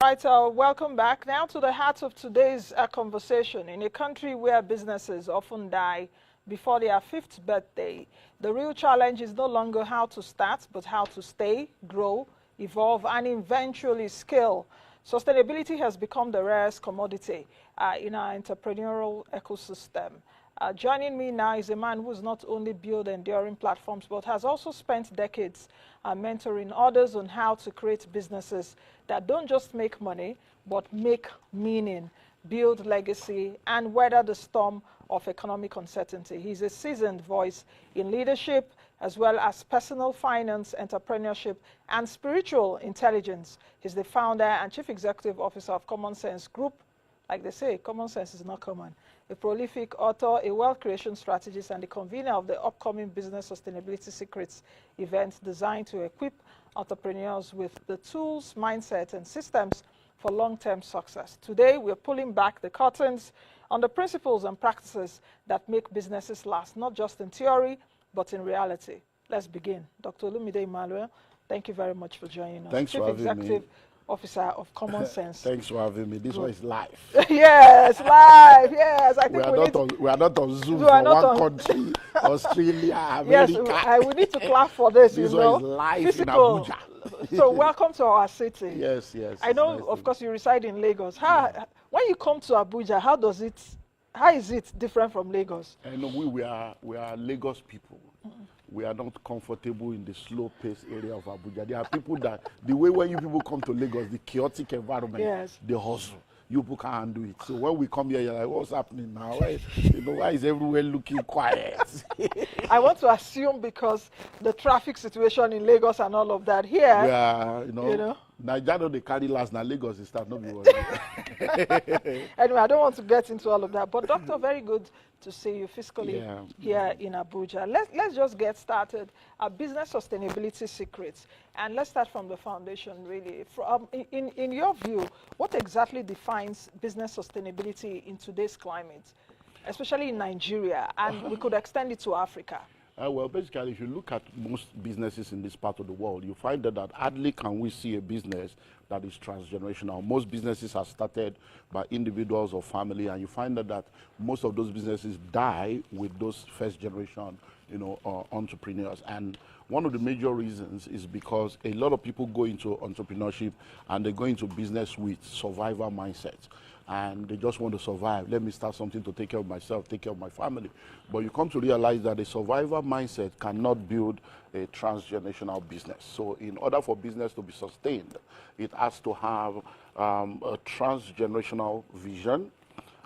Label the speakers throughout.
Speaker 1: Right, welcome back. Now to the heart of today's conversation. In a country where businesses often die before their 5th birthday, the real challenge is no longer how to start, but how to stay, grow, evolve, and eventually scale. Sustainability has become the rarest commodity in our entrepreneurial ecosystem. Joining me now is a man who's not only built enduring platforms, but has also spent decades mentoring others on how to create businesses that don't just make money, but make meaning, build legacy, and weather the storm of economic uncertainty. He's a seasoned voice in leadership, as well as personal finance, entrepreneurship, and spiritual intelligence. He's the founder and chief executive officer of Common Sense Group. Like they say, common sense is not common. A prolific author, a wealth creation strategist, and the convener of the upcoming Business Sustainability Secrets event designed to equip entrepreneurs with the tools, mindset, and systems for long-term success. Today, we're pulling back the curtains on the principles and practices that make businesses last, not just in theory, but in reality. Let's begin. Dr. Olumide Emmanuel, thank you very much for joining us.
Speaker 2: Thanks
Speaker 1: Chief
Speaker 2: for having
Speaker 1: Executive
Speaker 2: me.
Speaker 1: Officer of Common Sense.
Speaker 2: Thanks for having me. This one is live.
Speaker 1: Yes, live. Yes, I think
Speaker 2: we are not on Zoom
Speaker 1: We are
Speaker 2: for
Speaker 1: not
Speaker 2: one
Speaker 1: on-
Speaker 2: country, Australia,
Speaker 1: yes,
Speaker 2: America.
Speaker 1: we need to clap for this.
Speaker 2: This
Speaker 1: you
Speaker 2: one
Speaker 1: know,
Speaker 2: is live
Speaker 1: physical.
Speaker 2: in Abuja.
Speaker 1: So welcome to our city.
Speaker 2: Yes, yes.
Speaker 1: I know,
Speaker 2: nice
Speaker 1: of
Speaker 2: to-
Speaker 1: course, you reside in Lagos. When you come to Abuja, how is it different from Lagos?
Speaker 2: I know we are Lagos people. We are not comfortable in the slow-paced area of Abuja. There are people that, the way when you people come to Lagos, the chaotic environment,
Speaker 1: Yes.
Speaker 2: the hustle, you people can't handle it. So when we come here, you're like, what's happening now? Why is everywhere looking quiet?
Speaker 1: I want to assume because the traffic situation in Lagos and all of that here.
Speaker 2: We are,
Speaker 1: you know.
Speaker 2: Nigeria, they carry last, now Lagos is start, not be worried.
Speaker 1: Anyway, I don't want to get into all of that. But Doctor, very good to see you physically here in Abuja. Let's just get started. Business sustainability secrets. And let's start from the foundation, really. In your view, what exactly defines business sustainability in today's climate, especially in Nigeria? And we could extend it to Africa.
Speaker 2: Well, basically, if you look at most businesses in this part of the world, you find that hardly can we see a business that is transgenerational. Most businesses are started by individuals or family, and you find that most of those businesses die with those first generation, entrepreneurs. And one of the major reasons is because a lot of people go into entrepreneurship and they go into business with survivor mindset. And they just want to survive. Let me start something to take care of myself, take care of my family. But you come to realize that a survivor mindset cannot build a transgenerational business. So in order for business to be sustained, it has to have a transgenerational vision,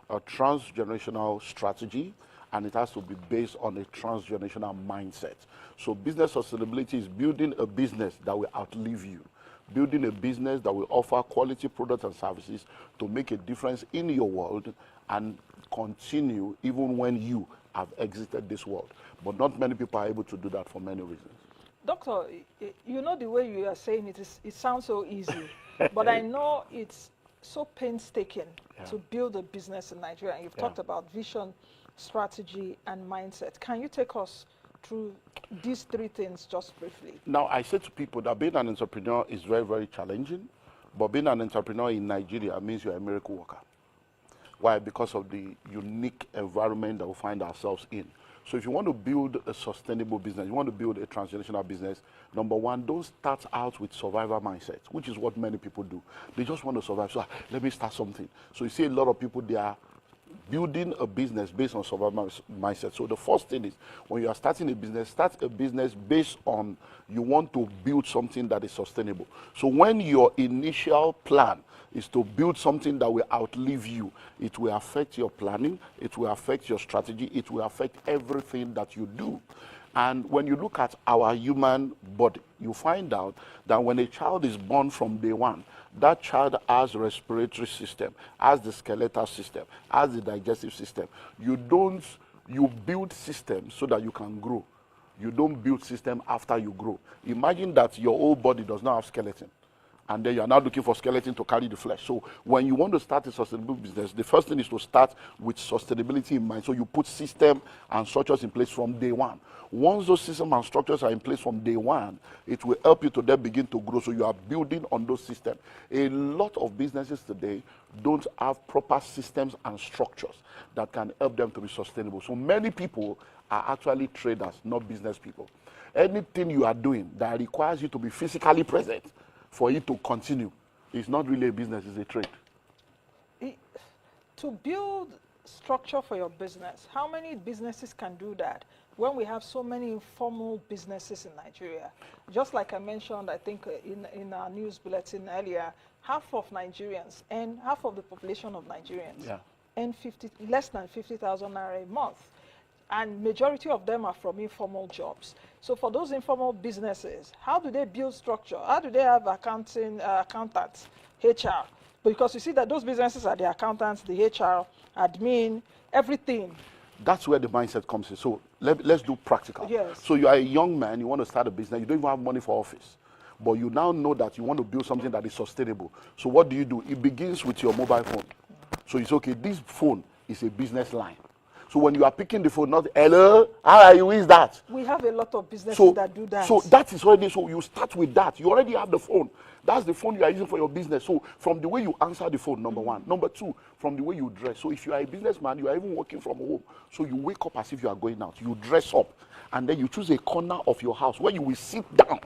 Speaker 2: a transgenerational strategy, and it has to be based on a transgenerational mindset. So business sustainability is building a business that will outlive you. Building a business that will offer quality products and services to make a difference in your world and continue even when you have exited this world. But not many people are able to do that for many reasons.
Speaker 1: Doctor, you know the way you are saying it sounds so easy, but I know it's so painstaking to build a business in Nigeria. And you've talked about vision, strategy, and mindset. Can you take us through these three things just briefly?
Speaker 2: Now, I say to people that being an entrepreneur is very, very challenging, but being an entrepreneur in Nigeria means you're a miracle worker. Why? Because of the unique environment that we find ourselves in. So if you want to build a sustainable business, you want to build a transgenerational business, number one, don't start out with survivor mindset, which is what many people do. They just want to survive. So let me start something. So you see a lot of people, they are building a business based on survival mindset. So the first thing is, when you are starting a business, start a business based on you want to build something that is sustainable. So when your initial plan is to build something that will outlive you, it will affect your planning, it will affect your strategy, it will affect everything that you do. And when you look at our human body, you find out that when a child is born from day one, that child has the respiratory system, has the skeletal system, has the digestive system. You build systems so that you can grow. You don't build system after you grow. Imagine that your whole body does not have skeleton. and then you are now looking for skeleton to carry the flesh. So when you want to start a sustainable business, the first thing is to start with sustainability in mind. So you put system and structures in place from day one. Once those systems and structures are in place from day one, it will help you to then begin to grow. So you are building on those systems. A lot of businesses today don't have proper systems and structures that can help them to be sustainable. So many people are actually traders, not business people. Anything you are doing that requires you to be physically present for it to continue is not really a business, it's a trade.
Speaker 1: To build structure for your business, how many businesses can do that when we have so many informal businesses in Nigeria? Just like I mentioned, I think in our news bulletin earlier, half of Nigerians and half of the population of Nigerians earn less than 50,000 naira a month. And majority of them are from informal jobs. So for those informal businesses, how do they build structure? How do they have accountants, HR? Because you see that those businesses are the accountants, the HR, admin, everything.
Speaker 2: That's where the mindset comes in. So let's do practical.
Speaker 1: Yes.
Speaker 2: So you are a young man, you want to start a business, you don't even have money for office. But you now know that you want to build something that is sustainable. So what do? It begins with your mobile phone. So it's okay, this phone is a business line. So when you are picking the phone, not hello, how are you, is that?
Speaker 1: We have a lot of businesses that do that.
Speaker 2: So that is already, so you start with that. You already have the phone. That's the phone you are using for your business. So from the way you answer the phone, number one. Number two, from the way you dress. So if you are a businessman, you are even working from home. So you wake up as if you are going out. You dress up. And then you choose a corner of your house where you will sit down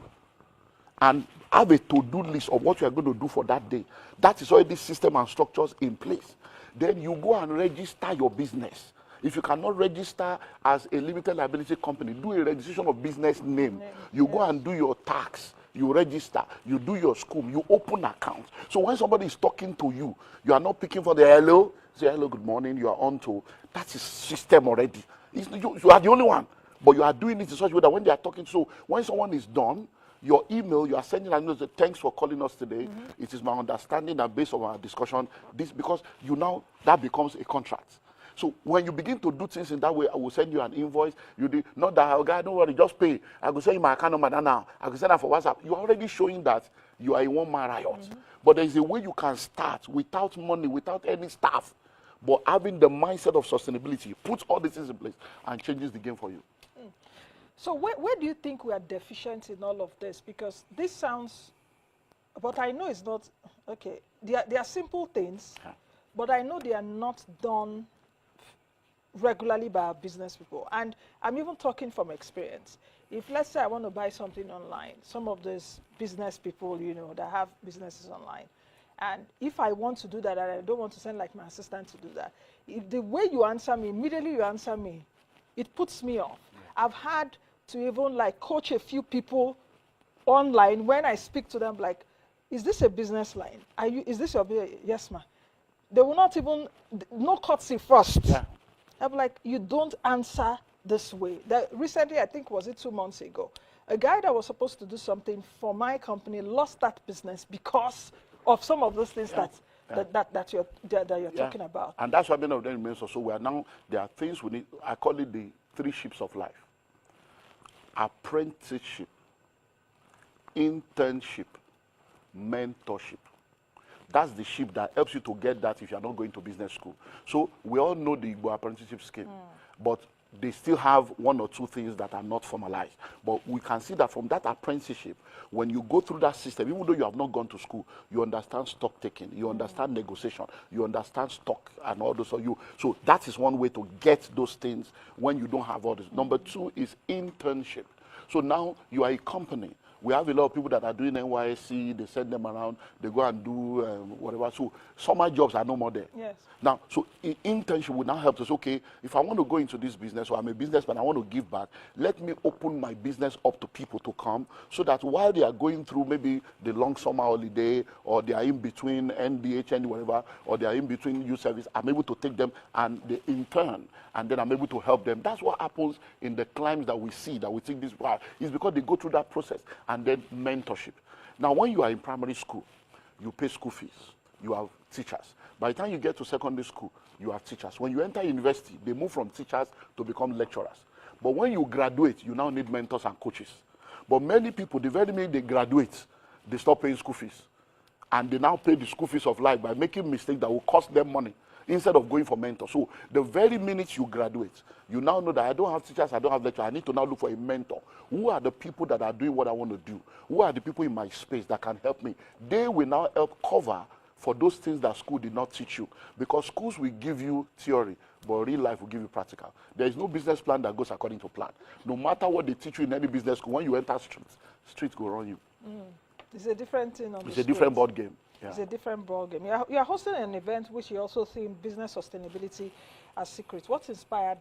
Speaker 2: and have a to-do list of what you are going to do for that day. That is already system and structures in place. Then you go and register your business. If you cannot register as a limited liability company, do a registration of business name. You go and do your tax. You register. You do your school. You open accounts. So when somebody is talking to you, you are not picking for the hello. Say hello, good morning. You are on to. That is system already. You are the only one. But you are doing it in such a way that when they are talking, so when someone is done, your email, you are sending an email, thanks for calling us today. It is my understanding that based on our discussion, this, because you now, that becomes a contract. So when you begin to do things in that way, I will send you an invoice. You do not that, oh God, don't worry, just pay. I will send you my account number now. I will send that for WhatsApp. You are already showing that you are a one-man riot. But there is a way you can start without money, without any staff, but having the mindset of sustainability. Put all these things in place and changes the game for you.
Speaker 1: So where do you think we are deficient in all of this? Because this sounds, but I know it's not, okay, they are simple things, but I know they are not done regularly by our business people. And I'm even talking from experience. If, let's say, I want to buy something online, some of these business people, you know, that have businesses online, and if I want to do that, and I don't want to send like my assistant to do that, if the way you answer me, immediately you answer me, it puts me off. I've had to even like coach a few people online when I speak to them, like, is this a business line? Is this your business? Yes, ma'am. They will not even, no courtesy first.
Speaker 2: Yeah.
Speaker 1: I'm like, you don't answer this way. Recently, I think, was it 2 months ago, a guy that was supposed to do something for my company lost that business because of some of those things that you're talking about.
Speaker 2: And that's what many of them means. So we are now, there are things we need, I call it the 3 ships of life. Apprenticeship, internship, mentorship. That's the ship that helps you to get that if you're not going to business school. So we all know the Igbo apprenticeship scheme, but they still have 1 or 2 things that are not formalized. But we can see that from that apprenticeship, when you go through that system, even though you have not gone to school, you understand stock taking, you understand negotiation, you understand stock and all those. So that is one way to get those things when you don't have all this. Number 2 is internship. So now you are a company. We have a lot of people that are doing NYSC, they send them around, they go and do whatever. So summer jobs are no more there.
Speaker 1: Yes.
Speaker 2: Now, so internship will now help us, okay, if I want to go into this business, or I'm a businessman, I want to give back, let me open my business up to people to come, so that while they are going through maybe the long summer holiday, or they are in between NDH and whatever, or they are in between youth service, I'm able to take them and they intern, and then I'm able to help them. That's what happens in the climbs that we see, that we think this is because they go through that process. And then mentorship. Now, when you are in primary school, you pay school fees. You have teachers. By the time you get to secondary school, you have teachers. When you enter university, they move from teachers to become lecturers. But when you graduate, you now need mentors and coaches. But many people, the very minute they graduate, they stop paying school fees. and they now pay the school fees of life by making mistakes that will cost them money instead of going for mentors. So the very minute you graduate, you now know that I don't have teachers, I don't have lecturers, I need to now look for a mentor. Who are the people that are doing what I want to do? Who are the people in my space that can help me? They will now help cover for those things that school did not teach you. Because schools will give you theory, but real life will give you practical. There is no business plan that goes according to plan. No matter what they teach you in any business school, when you enter streets will run you.
Speaker 1: It's a different thing on
Speaker 2: It's
Speaker 1: the
Speaker 2: a different
Speaker 1: street.
Speaker 2: board game. Yeah.
Speaker 1: It's a different ball game. You're hosting an event which you also theme business sustainability as secret. What inspired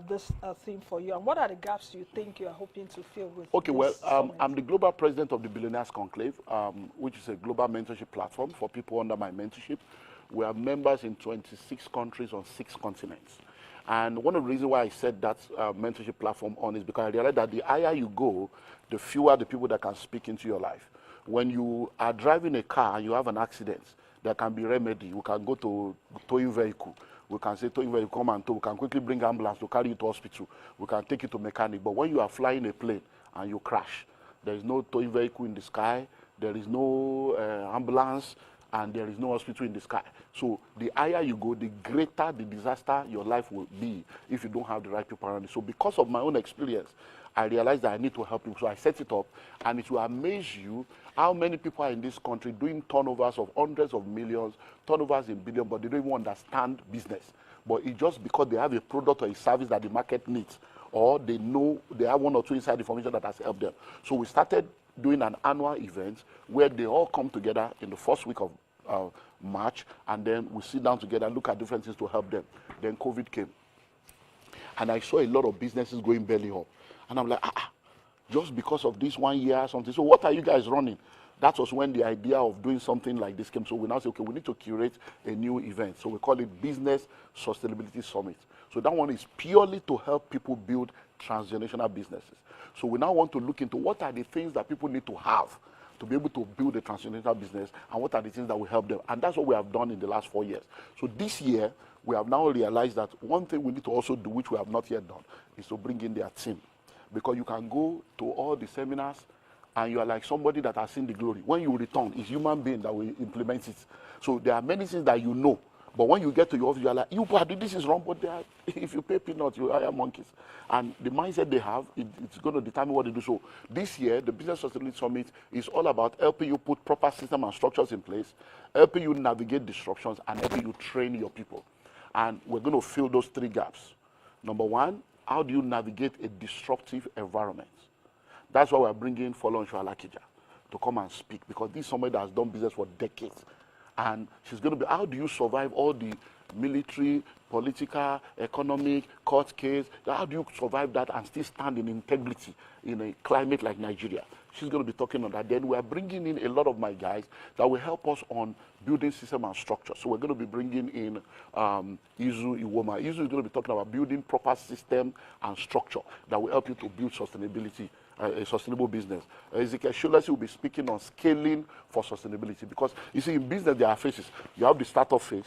Speaker 1: this theme for you, and what are the gaps you think you are hoping to fill with?
Speaker 2: Okay, well,
Speaker 1: this summit?
Speaker 2: I'm the global president of the Billionaires Conclave, which is a global mentorship platform for people under my mentorship. We are members in 26 countries on 6 continents. And one of the reasons why I said that mentorship platform on is because I realized that the higher you go, the fewer the people that can speak into your life. When you are driving a car and you have an accident, there can be remedy. We can go to towing vehicle. We can say towing vehicle, come and tow. We can quickly bring ambulance to carry you to hospital. We can take you to mechanic. But when you are flying a plane and you crash, there is no towing vehicle in the sky, there is no ambulance, and there is no hospital in the sky. So the higher you go, the greater the disaster your life will be if you don't have the right people around you. So because of my own experience, I realized that I need to help people. So I set it up, and it will amaze you how many people are in this country doing turnovers of hundreds of millions, turnovers in billions, but they don't even understand business. But it's just because they have a product or a service that the market needs, or they know they have one or two inside information that has helped them. So we started doing an annual event where they all come together in the first week of March, and then we sit down together and look at different things to help them. Then COVID came, and I saw a lot of businesses going belly up. And I'm like, just because of this 1 year or something. So what are you guys running? That was when the idea of doing something like this came. So we now say, okay, we need to curate a new event. So we call it Business Sustainability Summit. So that one is purely to help people build transgenerational businesses. So we now want to look into what are the things that people need to have to be able to build a transgenerational business, and what are the things that will help them. And that's what we have done in the last 4 years. So this year, we have now realized that one thing we need to also do, which we have not yet done, is to bring in their team. Because you can go to all the seminars and you are like somebody that has seen the glory. When you return, it's human being that will implement it. So there are many things that you know. But when you get to your office, you are like, you party, this is wrong. But if you pay peanuts, you hire monkeys. And the mindset they have, it's going to determine what they do. So this year, the Business Sustainability Summit is all about helping you put proper system and structures in place, helping you navigate disruptions, and helping you train your people. And we're going to fill those 3 gaps. Number 1, how do you navigate a disruptive environment? That's why we're bringing Follow Alakija to come and speak, because this is somebody that has done business for decades. And she's going to be, how do you survive all the military, political, economic, court case? How do you survive that and still stand in integrity in a climate like Nigeria? She's going to be talking on that. Then we're bringing in a lot of my guys that will help us on building system and structure. So we're going to be bringing in Izu Iwoma. Izu is going to be talking about building proper system and structure that will help you to build sustainability, a sustainable business. Ezekiel Shulesi will be speaking on scaling for sustainability, because you see, in business there are phases. You have the startup phase,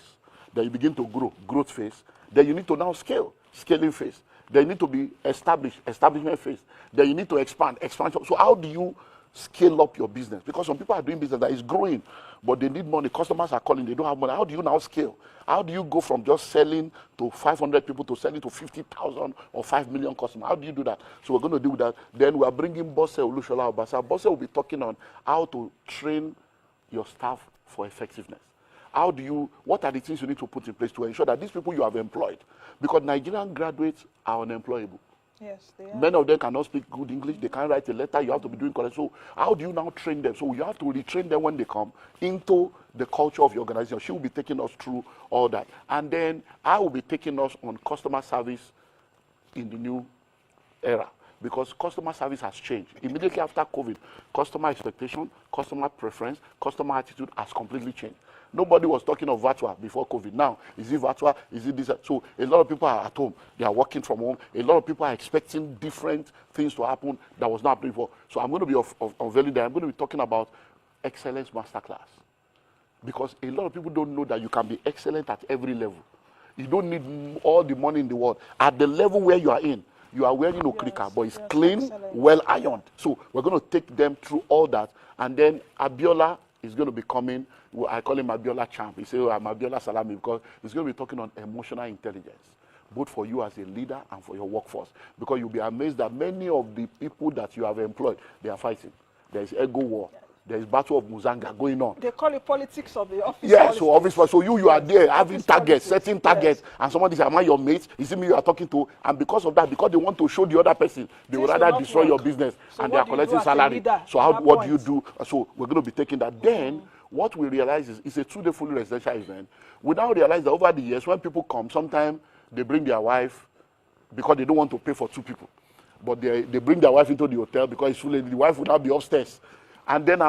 Speaker 2: then you begin to grow, growth phase. Then you need to now scale, scaling phase. Then you need to be established, establishment phase. Then you need to expand, expansion. So how do you scale up your business? Because some people are doing business that is growing, but they need money. Customers are calling, they don't have money. How do you now scale? How do you go from just selling to 500 people to selling to 50,000 or 5 million customers? How do you do that? So we're going to do that. Then we are bringing Bosse Olushola Obasa. Bosse will be talking on how to train your staff for effectiveness. How do you, what are the things you need to put in place to ensure that these people you have employed, because Nigerian graduates are unemployable.
Speaker 1: Yes, they are.
Speaker 2: Many of them cannot speak good English. They can't write a letter. You have to be doing correct. So how do you now train them? So you have to retrain them when they come into the culture of your organization. She will be taking us through all that. And then I will be taking us on customer service in the new era, because customer service has changed. Immediately after COVID, customer expectation, customer preference, customer attitude has completely changed. Nobody was talking of virtual before COVID. Now, is it virtual? Is it this? So a lot of people are at home. They are working from home. A lot of people are expecting different things to happen that was not happening before. So I'm going to be unveiling that. I'm going to be talking about excellence masterclass. Because a lot of people don't know that you can be excellent at every level. You don't need all the money in the world. At the level where you are in, you are wearing no clicker, but it's clean, well ironed. So we're going to take them through all that. And then Abiola is going to be coming. Well, I call him Abiola Champ. He says, oh, I'm Abiola Salami, because he's going to be talking on emotional intelligence, both for you as a leader and for your workforce. Because you'll be amazed that many of the people that you have employed, they are fighting. There is ego war. There is battle of Muzanga going on.
Speaker 1: They call it politics of the office.
Speaker 2: Yes, so office. So you are there having targets, setting targets,
Speaker 1: yes.
Speaker 2: and somebody says, am I your mate? Is it me you are talking to? And because of that, because they want to show the other person, they would rather destroy your business,
Speaker 1: so
Speaker 2: and they are collecting salary. So what do you do? So we're going to be taking that. Then what we realize is it's a 2-day fully residential event. We now realize that over the years, when people come, sometimes they bring their wife because they don't want to pay for 2 people. But they bring their wife into the hotel because it's fully, the wife would now be upstairs. And then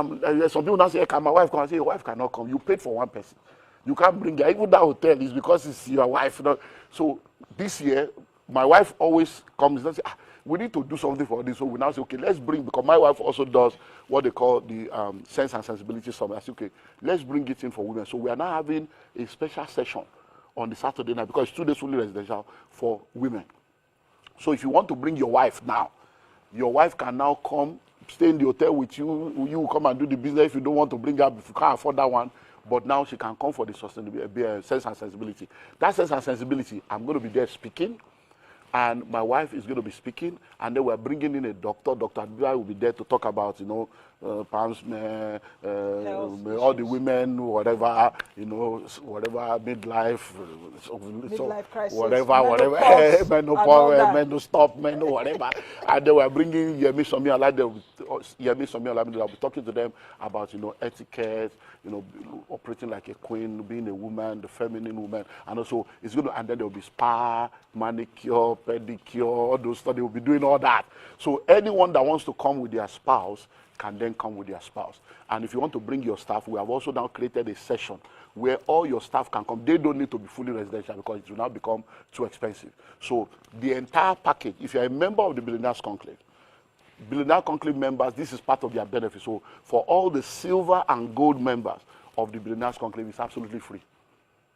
Speaker 2: some people now say, can my wife come? I say, your wife cannot come. You paid for one person. You can't bring her. Even that hotel is because it's your wife. You know? So this year, my wife always comes and says, we need to do something for this. So we now say, okay, let's bring, because my wife also does what they call the Sense and Sensibility Summit. I say, okay, let's bring it in for women. So we are now having a special session on the Saturday night, because it's 2 days fully residential for women. So if you want to bring your wife now, your wife can now come, stay in the hotel with you. You come and do the business if you don't want to bring her, if you can't afford that one. But now she can come for the sustainability, sense and sensibility. That sense and sensibility, I'm going to be there speaking, and my wife is going to be speaking, and then we're bringing in a doctor. Dr. Adibia will be there to talk about, you know, all the women, whatever, you know, whatever, midlife
Speaker 1: crisis,
Speaker 2: whatever, menopause, whatever. And then we're bringing Yemi Somi Alade. I'll be talking to them about, you know, etiquette, you know, operating like a queen, being a woman, the feminine woman, and also it's going to, and then there will be spa, manicure, pedicure, all those stuff. They will be doing all that. So anyone that wants to come with their spouse can then come with their spouse. And if you want to bring your staff, we have also now created a session where all your staff can come. They don't need to be fully residential because it will now become too expensive. So the entire package, if you're a member of the Billionaires Conclave members, this is part of their benefit. So for all the silver and gold members of the Billionaires Conclave, it's absolutely free.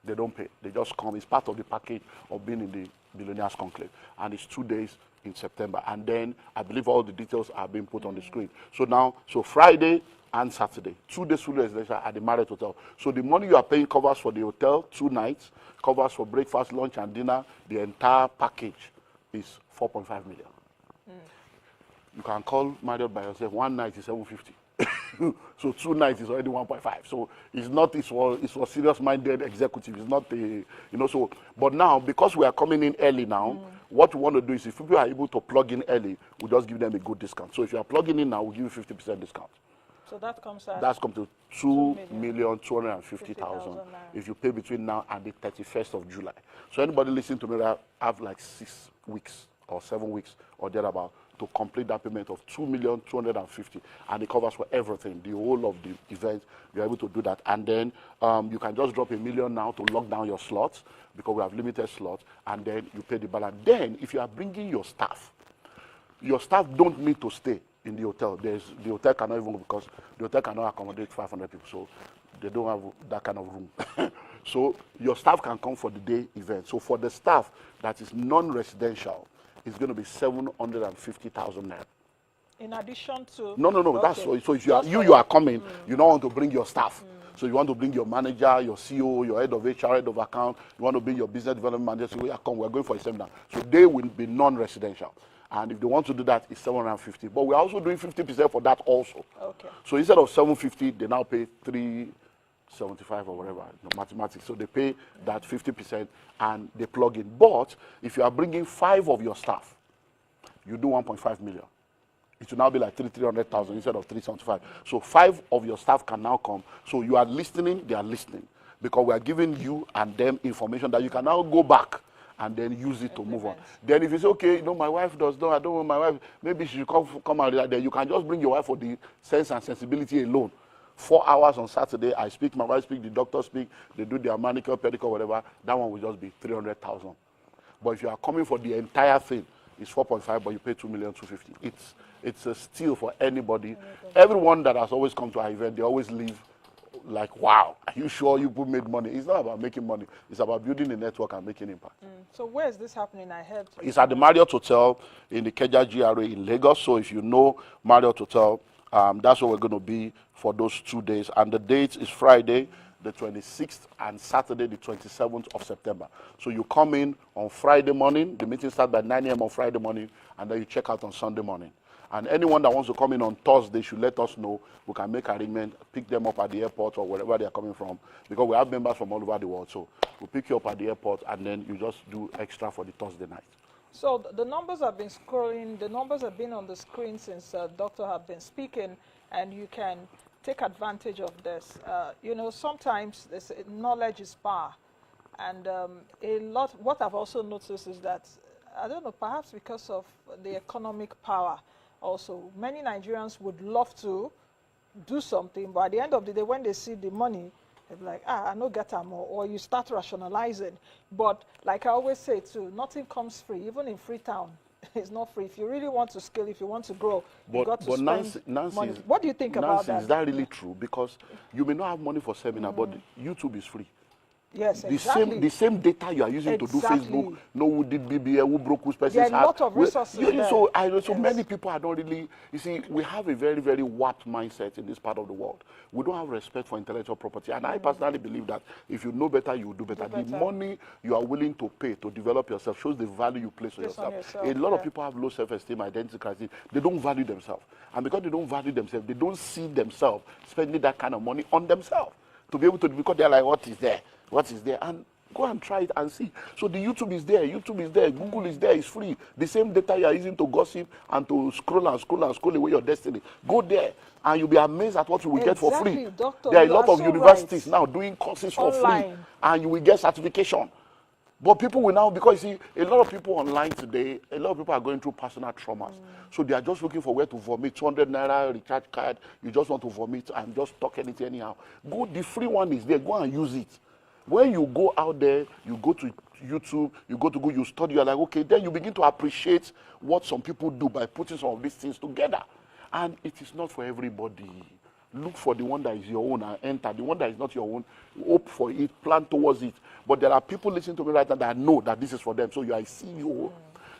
Speaker 2: They don't pay. They just come. It's part of the package of being in the Billionaires Conclave. And it's 2 days in September. And then I believe all the details are being put on the screen. So now, so Friday and Saturday, 2 days fully residential at the Marriott Hotel. So the money you are paying covers for the hotel 2 nights, covers for breakfast, lunch, and dinner. The entire package is 4.5 million. You can call Marriott by yourself. 1 night is 750. So 2 nights is already 1.5. So it's not, it's for serious-minded executives. It's not a, you know, so, but now, because we are coming in early now, what we want to do is if people are able to plug in early, we'll just give them a good discount. So if you are plugging in now, we'll give you 50% discount.
Speaker 1: So that comes at?
Speaker 2: That's come to 2,250,000 if you pay between now and the 31st of July. So anybody listening to me that have like 6 weeks or 7 weeks or thereabout to complete that payment of 2,250,000, and it covers for everything, the whole of the event. You're able to do that, and then you can just drop $1 million now to lock down your slots because we have limited slots, and then you pay the balance. Then, if you are bringing your staff don't need to stay in the hotel. The hotel cannot even, because the hotel cannot accommodate 500 people, so they don't have that kind of room. So your staff can come for the day event. So for the staff that is non-residential, it's going to be 750,000 naira.
Speaker 1: In addition to?
Speaker 2: No. Okay. That's so if you are coming, you don't want to bring your staff. So you want to bring your manager, your CEO, your head of HR, head of account. You want to bring your business development manager. So we're going for a seminar. So they will be non-residential. And if they want to do that, it's 750. But we're also doing 50% for that also. Okay. So instead of 750, they now pay 375 or whatever, mathematics. So they pay that 50% and they plug in. But if you are bringing 5 of your staff, you do 1.5 million. It will now be like 300,000 instead of 375. So 5 of your staff can now come. So you are listening, they are listening. Because we are giving you and them information that you can now go back and then use it to move on. Then if you say, okay, my wife does not, I don't want my wife, maybe she should come out there, you can just bring your wife for the sense and sensibility alone. 4 hours on Saturday, I speak, my wife speak, the doctor speak, they do their manicure, pedicure, whatever, that one will just be 300,000. But if you are coming for the entire thing, it's 4.5, but you pay 2,250,000. It's a steal for anybody. Everyone that has always come to our event, they always leave like, wow, are you sure you made money? It's not about making money. It's about building a network and making impact.
Speaker 1: So where is this happening? I heard
Speaker 2: it's at the Marriott Hotel in the Keja GRA in Lagos. So if you know Marriott Hotel, That's where we're going to be for those 2 days. And the date is Friday, the 26th, and Saturday, the 27th of September. So you come in on Friday morning. The meeting starts by 9 a.m. on Friday morning, and then you check out on Sunday morning. And anyone that wants to come in on Thursday should let us know. We can make arrangement, pick them up at the airport or wherever they are coming from, because we have members from all over the world. So we'll pick you up at the airport, and then you just do extra for the Thursday night.
Speaker 1: So the numbers have been scrolling, the numbers have been on the screen since Doctor have been speaking, and you can take advantage of this. You know, sometimes this, knowledge is power. And what I've also noticed is that, I don't know, perhaps because of the economic power also, many Nigerians would love to do something, but at the end of the day, when they see the money, they're like, I no get them, or you start rationalizing. But like I always say too, nothing comes free. Even in Freetown, it's not free. If you really want to scale, if you want to grow, you got to spend money. What do you think about that?
Speaker 2: Is that really true? Because you may not have money for seminar, but YouTube is free.
Speaker 1: Yes, exactly.
Speaker 2: The same data you are using to do Facebook, who did BBA, who broke whose person's
Speaker 1: There are a lot of resources there.
Speaker 2: So many people are not really, you see, we have a very, very warped mindset in this part of the world. We don't have respect for intellectual property. And I personally believe that if you know better, you will do better. The money you are willing to pay to develop yourself shows the value you place on yourself. A lot of people have low self-esteem, identity crisis. They don't value themselves. And because they don't value themselves, they don't see themselves spending that kind of money on themselves. To be able to, because they're like, what is there? What is there? And go and try it and see. So the YouTube is there, Google is there, it's free. The same data you are using to gossip and to scroll away your destiny. Go there and you'll be amazed at what you will get for free.
Speaker 1: Doctor,
Speaker 2: there are a lot of universities now doing courses for free, and you will get certification. But people will now, because you see, a lot of people online today, a lot of people are going through personal traumas. So they are just looking for where to vomit. 200 naira recharge card, you just want to vomit and just talk anything anyhow. Go, the free one is there, go and use it. When you go out there, you go to YouTube, you go to Google, you study, you're like, okay, then you begin to appreciate what some people do by putting some of these things together. And it is not for everybody. Look for the one that is your own and enter. The one that is not your own, hope for it, plan towards it. But there are people listening to me right now that know that this is for them. So you are a CEO,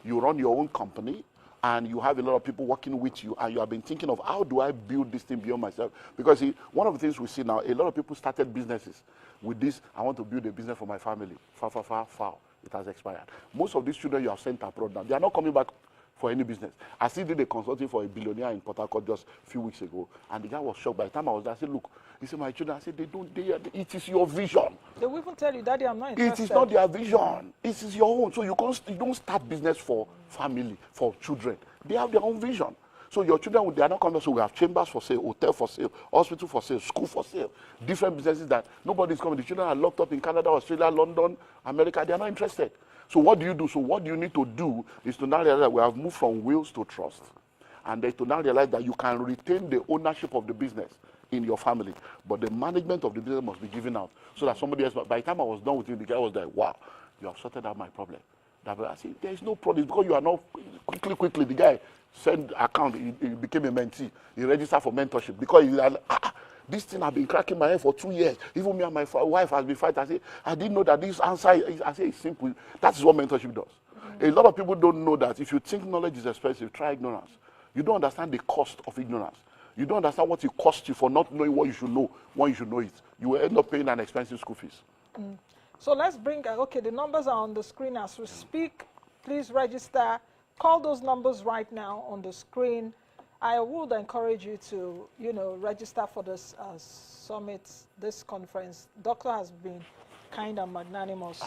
Speaker 2: you run your own company, and you have a lot of people working with you, and you have been thinking of how do I build this thing beyond myself? Because see, one of the things we see now, a lot of people started businesses with this, I want to build a business for my family. Far. It has expired. Most of these children you have sent abroad now, they are not coming back for any business. I still did a consulting for a billionaire in Port Harcourt just a few weeks ago, and the guy was shocked. By the time I was there, I said, look, he said, my children, I said, it is your vision.
Speaker 1: They will even tell you, Daddy, I'm not interested.
Speaker 2: It is not their vision. It is your own. So you don't start business for family, for children. They have their own vision. So your children, they are not coming. So we have chambers for sale, hotel for sale, hospital for sale, school for sale, different businesses that nobody's coming. The children are locked up in Canada, Australia, London, America. They are not interested. So what do you do? So what you need to do is to now realize that we have moved from wills to trust. And then to now realize that you can retain the ownership of the business in your family, but the management of the business must be given out so that somebody else, by the time I was done with you, the guy was like, wow, you have sorted out my problem. I said, there is no problem because you are not, quickly, the guy sent account, he became a mentee, he registered for mentorship because he's like, this thing I've been cracking my head for 2 years. Even me and my wife has been fighting. I say, I didn't know that this answer, I say it's simple. That is what mentorship does. A lot of people don't know that if you think knowledge is expensive, try ignorance. You don't understand the cost of ignorance. You don't understand what it costs you for not knowing what you should know when you should know it. You will end up paying an expensive school fees.
Speaker 1: So let's bring, okay, the numbers are on the screen as we speak. Please register. Call those numbers right now on the screen. I would encourage you to, register for this summit, this conference. Doctor has been kind and magnanimous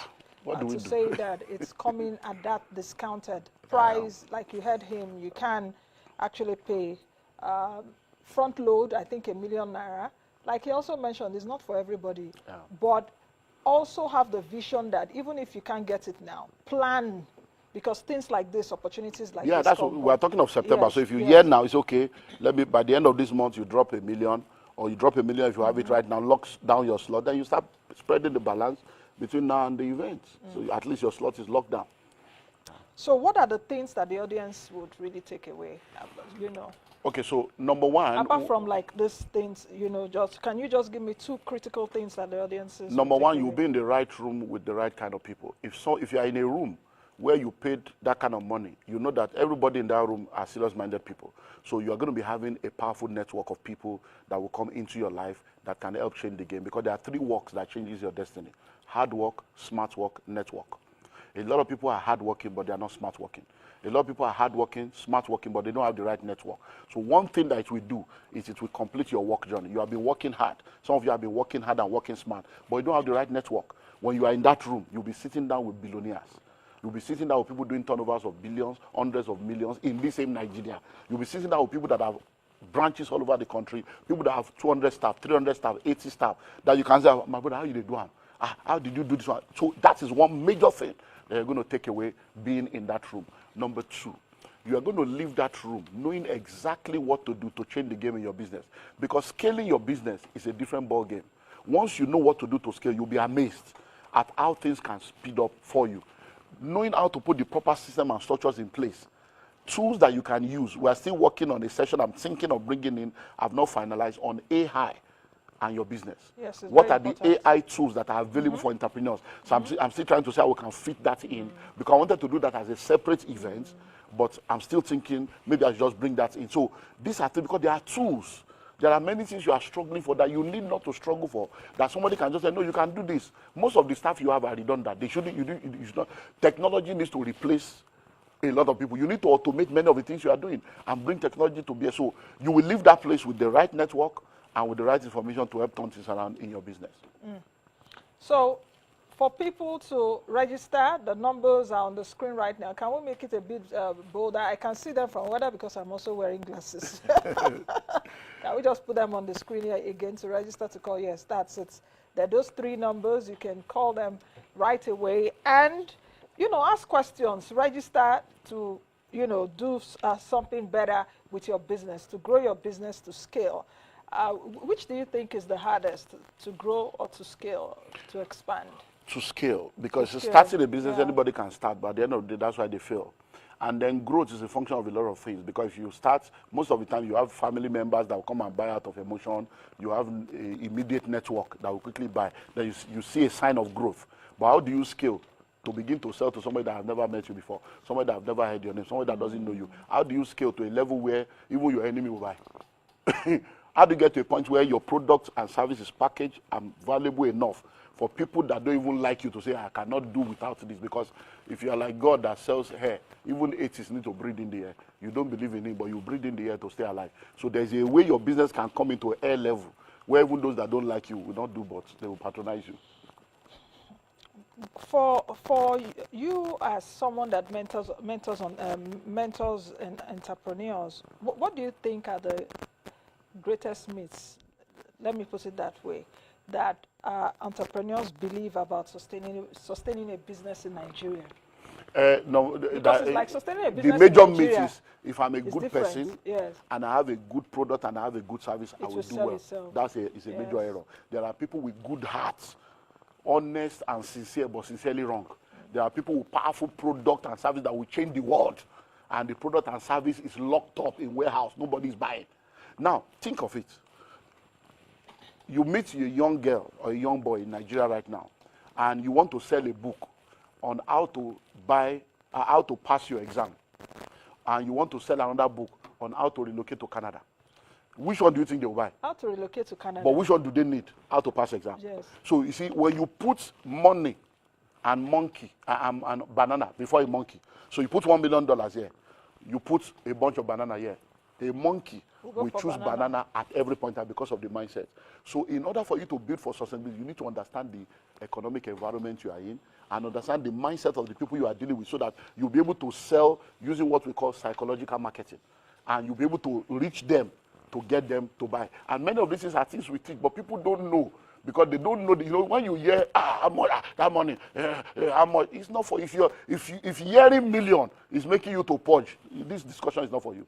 Speaker 1: to say that it's coming at that discounted price. Like you heard him, you can actually pay front load, I think ₦1 million. Like he also mentioned, it's not for everybody, but also have the vision that even if you can't get it now, plan. Because things like this, opportunities like this.
Speaker 2: Yeah, that's what we're talking of September. Yes, so if you hear now, it's okay. Let me, by the end of this month, you drop $1 million, or you drop $1 million if you have it right now, locks down your slot, then you start spreading the balance between now and the event. So at least your slot is locked down.
Speaker 1: So what are the things that the audience would really take away,
Speaker 2: Okay, so number one.
Speaker 1: Apart from like these things, can you just give me 2 critical things that the audience is?
Speaker 2: Number one, you'll be in the right room with the right kind of people. If you are in a room where you paid that kind of money, you know that everybody in that room are serious-minded people. So you are going to be having a powerful network of people that will come into your life that can help change the game, because there are 3 works that changes your destiny: hard work, smart work, network. A lot of people are hardworking, but they are not smart working. A lot of people are hardworking, smart working, but they don't have the right network. So one thing that it will do is it will complete your work journey. You have been working hard. Some of you have been working hard and working smart, but you don't have the right network. When you are in that room, you'll be sitting down with billionaires. You'll be sitting down with people doing turnovers of billions, hundreds of millions in this same Nigeria. You'll be sitting down with people that have branches all over the country, people that have 200 staff, 300 staff, 80 staff, that you can say, my brother, how you do it? How did you do this one? So that is one major thing that you're going to take away being in that room. Number 2, you are going to leave that room knowing exactly what to do to change the game in your business. Because scaling your business is a different ball game. Once you know what to do to scale, you'll be amazed at how things can speed up for you. Knowing how to put the proper system and structures in place. Tools that you can use. We are still working on a session I'm thinking of bringing in, I've not finalized, on AI and your business.
Speaker 1: Yes,
Speaker 2: what are the AI tools that are available for entrepreneurs? So I'm still trying to see how we can fit that in, because I wanted to do that as a separate event, but I'm still thinking maybe I should just bring that in. So these are things, because there are tools. There are many things you are struggling for that you need not to struggle for. That somebody can just say, no, you can do this. Most of the stuff you have are redundant. They shouldn't. You should not. Technology needs to replace a lot of people. You need to automate many of the things you are doing and bring technology to bear. So you will leave that place with the right network and with the right information to help turn things around in your business.
Speaker 1: So for people to register, the numbers are on the screen right now. Can we make it a bit bolder? I can see them from weather because I'm also wearing glasses. Can we just put them on the screen here again to register to call? Yes, that's it. There are those 3 numbers. You can call them right away and, ask questions. Register to, do something better with your business, to grow your business, to scale. Which do you think is the hardest, to grow or to scale, to expand?
Speaker 2: To scale, because starting a business, anybody can start, but at the end of the day, that's why they fail. And then growth is a function of a lot of things, because if you start, most of the time you have family members that will come and buy out of emotion. You have an immediate network that will quickly buy. Then you see a sign of growth. But how do you scale to begin to sell to somebody that has never met you before, somebody that has never heard your name, somebody that doesn't know you? How do you scale to a level where even your enemy will buy? How do you get to a point where your product and service is packaged and valuable enough for people that don't even like you to say, I cannot do without this? Because if you are like God that sells hair, even atheists need to breathe in the air. You don't believe in it, but you breathe in the air to stay alive. So there's a way your business can come into an air level where even those that don't like you will not do, but they will patronize you.
Speaker 1: For you as someone that mentors and entrepreneurs, what do you think are the greatest myths, let me put it that way, that entrepreneurs believe about sustaining a business in Nigeria?
Speaker 2: No,
Speaker 1: because it's like sustaining a business
Speaker 2: the major
Speaker 1: in Nigeria
Speaker 2: myth is, if I'm a good person, and I have a good product and I have a good service, I will do well.
Speaker 1: Itself.
Speaker 2: That's a major error. There are people with good hearts, honest and sincere, but sincerely wrong. There are people with powerful product and service that will change the world, and the product and service is locked up in warehouse. Nobody's buying. Now, think of it. You meet a young girl or a young boy in Nigeria right now, and you want to sell a book on how to how to pass your exam, and you want to sell another book on how to relocate to Canada. Which one do you think they will buy?
Speaker 1: How to relocate to Canada.
Speaker 2: But which one do they need? How to pass exam.
Speaker 1: Yes.
Speaker 2: So you see, when you put money and monkey and banana before a monkey, so you put $1 million here, you put a bunch of banana here. A monkey will choose banana at every point because of the mindset. So in order for you to build for sustainability, you need to understand the economic environment you are in and understand the mindset of the people you are dealing with, so that you'll be able to sell using what we call psychological marketing. And you'll be able to reach them to get them to buy. And many of these things are things we teach, but people don't know, because they don't know. When you hear that money, how much, it's not for if hearing million is making you to purge, this discussion is not for you.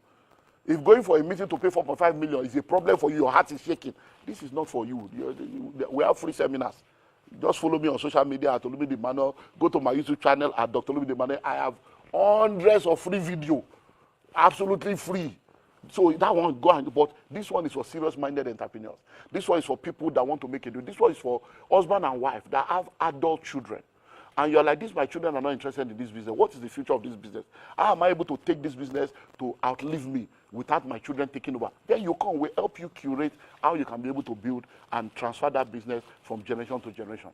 Speaker 2: If going for a meeting to pay 4.5 million is a problem for you, your heart is shaking, this is not for you. We have free seminars. Just follow me on social media at Olumide Emmanuel. Go to my YouTube channel at Dr. Olumide Emmanuel. I have hundreds of free video, absolutely free. So that one, go on. But this one is for serious-minded entrepreneurs. This one is for people that want to make it. This one is for husband and wife that have adult children. And you're like, my children are not interested in this business. What is the future of this business? How am I able to take this business to outlive me without my children taking over? Then you come, we help you curate how you can be able to build and transfer that business from generation to generation.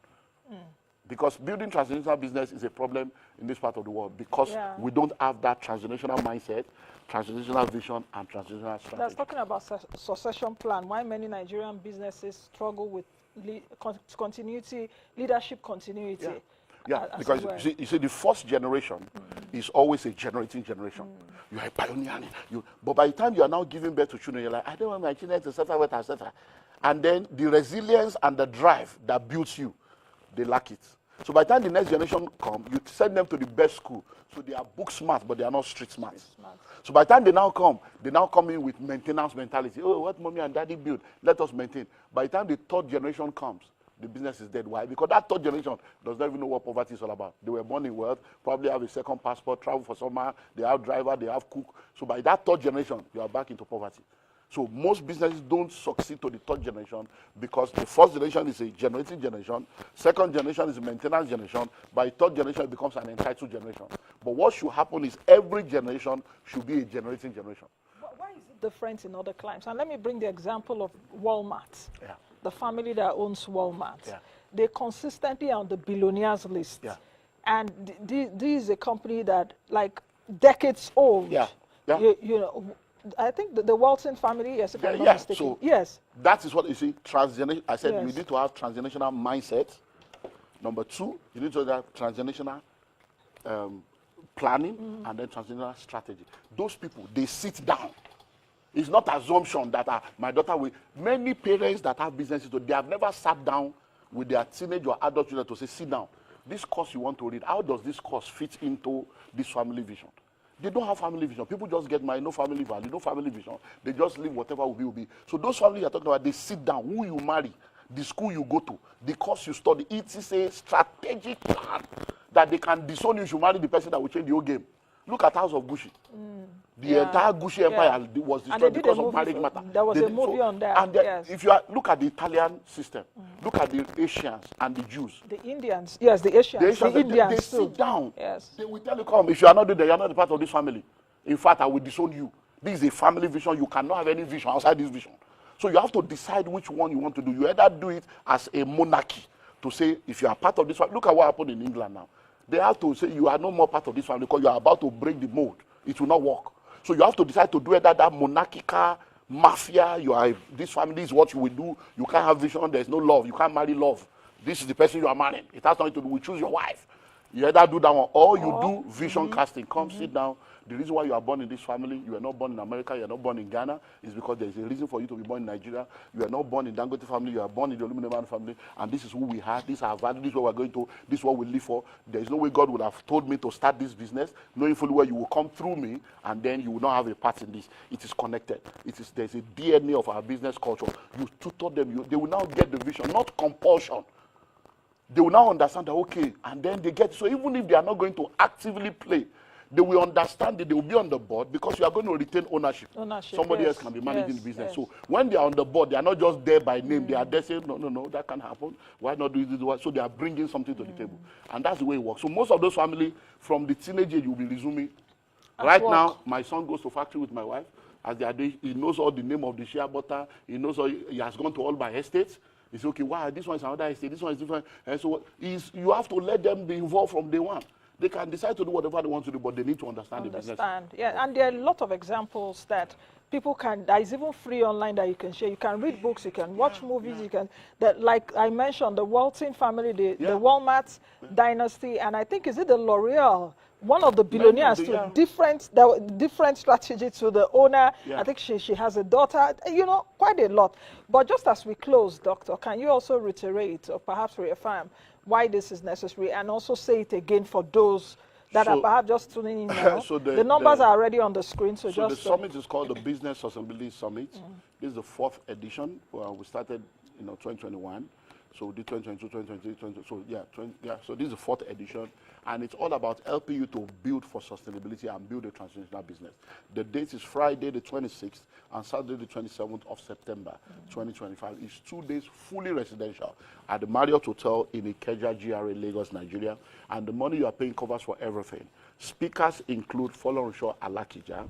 Speaker 2: Because building transgenerational business is a problem in this part of the world because we don't have that transgenerational mindset, transgenerational vision, and transgenerational strategy.
Speaker 1: That's talking about succession plan. Why many Nigerian businesses struggle with continuity, leadership continuity.
Speaker 2: Yeah, because you see, the first generation is always a generating generation. You are a pioneer. But by the time you are now giving birth to children, you're like, I don't want my children to suffer, etc. And then the resilience and the drive that builds you, they lack it. So by the time the next generation come, you send them to the best school. So they are book smart, but they are not street smart. So by the time they now come in with maintenance mentality. Oh, what mommy and daddy build, let us maintain. By the time the third generation comes, the business is dead. Why? Because that third generation does not even know what poverty is all about. They were born in wealth, probably have a second passport, travel for summer, they have driver, they have cook. So by that third generation, you are back into poverty. So most businesses don't succeed to the third generation because the first generation is a generating generation, second generation is a maintenance generation, by third generation it becomes an entitled generation. But what should happen is every generation should be a generating generation.
Speaker 1: Why is it different in other climes? And let me bring the example of Walmart. The family that owns Walmart. They consistently are on the billionaires list. And this is a company that, like, decades old. You know, I think the Walton family, yes, if I'm not mistaken.
Speaker 2: So
Speaker 1: yes.
Speaker 2: That is what you see. Transgeneration. I said we need to have transgenerational mindset. Number two, you need to have transgenerational planning and then transgenerational strategy. Those people, they sit down. It's not assumption that my daughter will. Many parents that have businesses, they have never sat down with their teenage or adult children to say, sit down. This course you want to read, how does this course fit into this family vision? They don't have family vision. People just get married, no family value, no family vision. They just live whatever will be. So those families you're talking about, they sit down, who you marry, the school you go to, the course you study. It is a strategic plan that they can disown you if you marry the person that will change the whole game. Look at House of Gucci. The entire Gucci empire was destroyed because of marriage matter.
Speaker 1: There was a movie on that.
Speaker 2: And if you look at the Italian system, look at the Asians and the Jews.
Speaker 1: The Indians, yes, the Asians, the Indians
Speaker 2: they
Speaker 1: too.
Speaker 2: sit down.
Speaker 1: Yes.
Speaker 2: They will tell you, come, if you are not doing that, you are not a part of this family. In fact, I will disown you. This is a family vision. You cannot have any vision outside this vision. So you have to decide which one you want to do. You either do it as a monarchy to say, if you are part of this family. Look at what happened in England now. They have to say you are no more part of this family because you are about to break the mold. It will not work. So you have to decide to do either that monarchical mafia. You are this family is what you will do. You can't have vision. There is no love. You can't marry love. This is the person you are marrying. It has nothing to do with choose your wife. You either do that one or you do vision casting. Come sit down. The reason why you are born in this family, you are not born in America, you are not born in Ghana, is because there is a reason for you to be born in Nigeria. You are not born in Dangote family, you are born in the Olumide Emmanuel family, and this is who we have, this is our value, this is what we are going to, this is what we live for. There is no way God would have told me to start this business, knowing fully well you will come through me, and then you will not have a part in this. It is connected. There's a DNA of our business culture. You tutor them, they will now get the vision, not compulsion. They will now understand that, okay, and then they get, so even if they are not going to actively play, they will understand that they will be on the board because you are going to retain ownership. Somebody else can be managing the business. So when they are on the board, they are not just there by name. They are there saying, no, that can't happen. Why not do this? So they are bringing something to the table. And that's the way it works. So most of those families, from the teenage age, you'll be resuming. Right now, my son goes to factory with my wife. As they are doing, he knows all the name of the shea butter. He knows all, he has gone to all my estates. He says, okay, wow, this one is another estate. This one is different. And so you have to let them be involved from day one. They can decide to do whatever they want to do, but they need to understand the business.
Speaker 1: Yeah, and there are a lot of examples that people can, there is even free online that you can share. You can read books, you can watch movies, you can, that, like I mentioned, the Walton family, the Walmart dynasty, and I think, is it the L'Oreal? One of the billionaires, different strategy to the owner. I think she has a daughter, you know, quite a lot. But just as we close, Doctor, can you also reiterate or perhaps reaffirm why this is necessary, and also say it again for those that are perhaps just tuning in now?
Speaker 2: So
Speaker 1: the numbers are already on the screen. So just
Speaker 2: the summit is called the Business Sustainability Summit. This is the 4th edition. We started, 2021. So the 2022, 2023, so yeah, so this is the 4th edition, and it's all about helping you to build for sustainability and build a transnational business. The date is Friday the 26th and Saturday the 27th of September 2025. It's 2 days fully residential at the Marriott Hotel in Ikeja, GRA, Lagos, Nigeria, and the money you are paying covers for everything. Speakers include Folorunsho Alakija.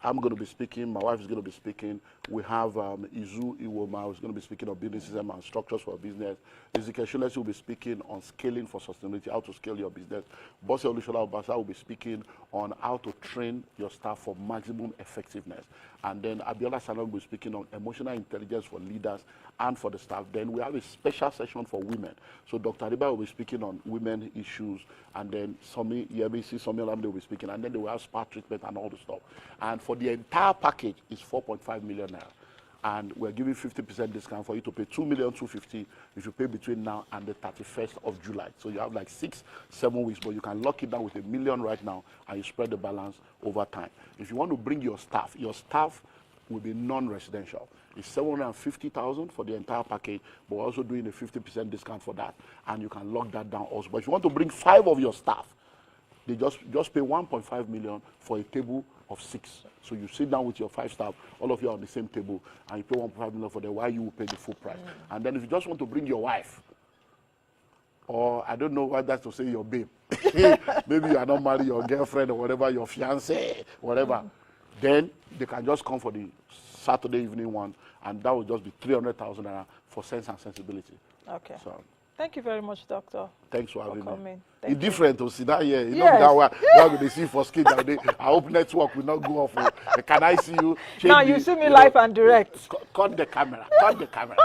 Speaker 2: I'm going to be speaking. My wife is going to be speaking. We have Izu Iwoma, who's going to be speaking on business system and structures for business. Ezekiel Shulesi will be speaking on scaling for sustainability, how to scale your business. Bose Olushola Obasa will be speaking on how to train your staff for maximum effectiveness. And then Abiola Salon will be speaking on emotional intelligence for leaders and for the staff. Then we have a special session for women. So Dr. Ariba will be speaking on women issues, and then Somi Yemisi, Somi Olamide will be speaking, and then they will have spa treatment and all the stuff. And for the entire package is 4.5 million naira. And we're giving 50% discount for you to pay 2,250,000 if you pay between now and the 31st of July. So you have like 6-7 weeks, but you can lock it down with $1 million right now, and you spread the balance over time. If you want to bring your staff will be non-residential. It's 750,000 for the entire package, but we're also doing a 50% discount for that, and you can lock that down also. But if you want to bring 5 of your staff, they just pay 1.5 million for a table of 6. So you sit down with your 5 staff, all of you are on the same table, and you pay 1.5 million for them, while you will pay the full price. And then if you just want to bring your wife, or I don't know what that's to say, your babe, maybe you are not married, your girlfriend or whatever, your fiance, whatever, then they can just come for the Saturday evening one, and that will just be 300,000 naira for Sense and Sensibility.
Speaker 1: Okay.
Speaker 2: So
Speaker 1: thank you very much, Doctor.
Speaker 2: Thanks for having me.
Speaker 1: It's
Speaker 2: different to see that here. You
Speaker 1: yes.
Speaker 2: know that one they see for skin that day. I hope network will not go off. Can I see you?
Speaker 1: Now you see me live and direct.
Speaker 2: Cut the camera. Cut the camera.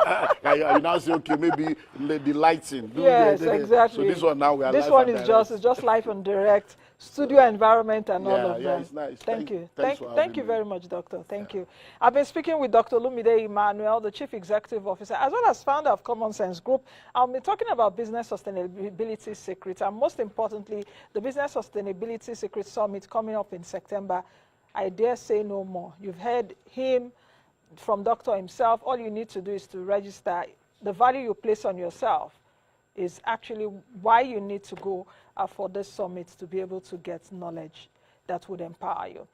Speaker 2: You now say, okay, maybe the lighting.
Speaker 1: Yes, exactly.
Speaker 2: So this one now we are.
Speaker 1: This
Speaker 2: live
Speaker 1: one
Speaker 2: and
Speaker 1: is
Speaker 2: direct.
Speaker 1: just live and direct. Studio environment and all of
Speaker 2: yeah,
Speaker 1: that.
Speaker 2: It's nice.
Speaker 1: Thank you.
Speaker 2: Thank
Speaker 1: you very much, Doctor. Thank you. I've been speaking with Dr. Olumide Emmanuel, the Chief Executive Officer, as well as founder of Common Sense Group. I'll be talking about business sustainability secrets, and most importantly, the Business Sustainability Secret Summit coming up in September. I dare say no more. You've heard him from Doctor himself. All you need to do is to register. The value you place on yourself is actually why you need to go for this summit, to be able to get knowledge that would empower you.